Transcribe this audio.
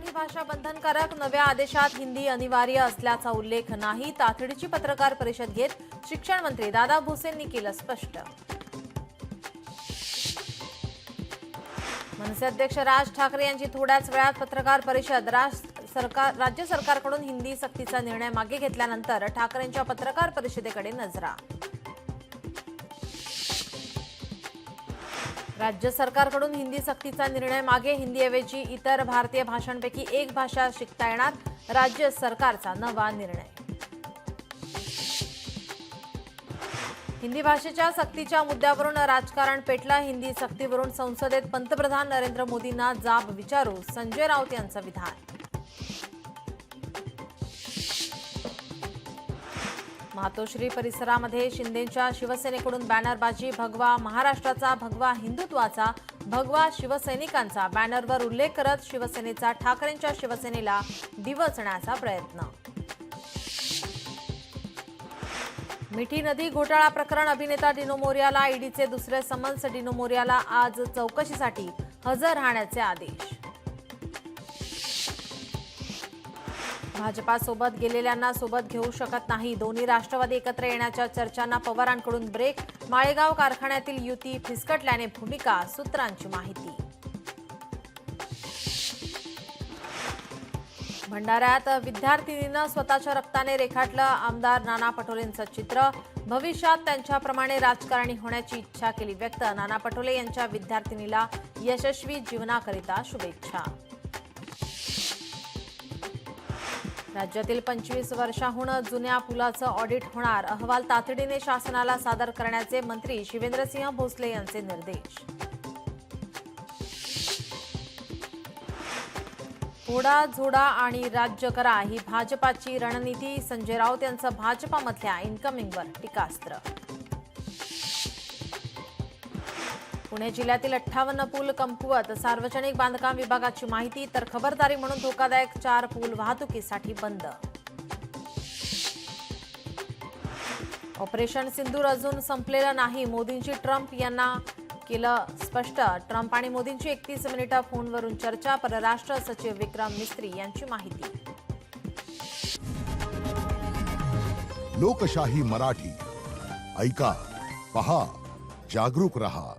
मराठी भाषा बंधनकारक, नव्या आदेशात हिंदी अनिवार्य असल्याचा उल्लेख नाही. तातडीची पत्रकार परिषद घेत शिक्षण मंत्री दादा भुसेंनी केलं स्पष्ट. मनसे अध्यक्ष राज ठाकरे यांची थोड्याच वेळात पत्रकार परिषद. राज्य सरकारकडून हिंदी सक्तीचा निर्णय मागे घेतल्यानंतर ठाकरेंच्या पत्रकार परिषदेकडे नजरा. राज्य सरकारकडून हिंदी सक्तीचा निर्णय मागे. हिंदीऐवजी इतर भारतीय भाषांपैकी एक भाषा शिकता येणार. राज्य सरकारचा नवा निर्णय. हिंदी भाषेच्या सक्तीच्या मुद्द्यावरून राजकारण पेटलं. हिंदी सक्तीवरून संसदेत पंतप्रधान नरेंद्र मोदींना जाब विचारू, संजय राऊत यांचं विधान. मातोश्री परिसरामध्ये शिंदेंच्या शिवसेनेकडून बॅनरबाजी. भगवा महाराष्ट्राचा, भगवा हिंदुत्वाचा, भगवा शिवसैनिकांचा बॅनरवर उल्लेख करत शिवसेनेचा ठाकरेंच्या शिवसेनेला डिवचण्याचा प्रयत्न. मिठी नदी घोटाळा प्रकरण. अभिनेता डिनो मोरियाला ईडीचे दुसरे समन्स. डिनो मोरियाला आज चौकशीसाठी हजर राहण्याचे आदेश. भाजपासोबत गेलेल्यांना सोबत घेऊ शकत नाही. दोन्ही राष्ट्रवादी एकत्र येण्याच्या चर्चांना पवारांकडून ब्रेक. माळेगाव कारखान्यातील युती फिसकटल्याने भूमिका, सूत्रांची माहिती. भंडाऱ्यात विद्यार्थिनीनं स्वतःच्या रक्ताने रेखाटलं आमदार नाना पटोलेंचं चित्र. भविष्यात त्यांच्याप्रमाणे राजकारणी होण्याची इच्छा केली व्यक्त. नाना पटोले यांच्या विद्यार्थिनीला यशस्वी जीवनाकरिता शुभेच्छा. राज्यातील 25 वर्षांहून जुन्या पुलाचं ऑडिट होणार. अहवाल तातडीने शासनाला सादर करण्याचे मंत्री शिवेंद्रसिंह भोसले यांचे निर्देश. फोडा, झोडा आणि राज्य करा ही भाजपाची रणनीती. संजय राऊत यांचं भाजपामधल्या इन्कमिंगवर टीकास्त्र. पुणे जिल्ह्यातील 58 पूल कमकुवत. सार्वजनिक बांधकाम विभागाची माहिती. तर खबरदारी म्हणून धोकादायक 4 पूल वाहतुकीसाठी बंद. ऑपरेशन सिंदूर अजून संपलेलं नाही. मोदींची ट्रम्प यांना केलं स्पष्ट. ट्रम्प आणि मोदींची 31 मिनिटं फोनवरून चर्चा. परराष्ट्र सचिव विक्रम मिस्त्री यांची माहिती. लोकशाही मराठी ऐका, पहा, जागरूक रहा.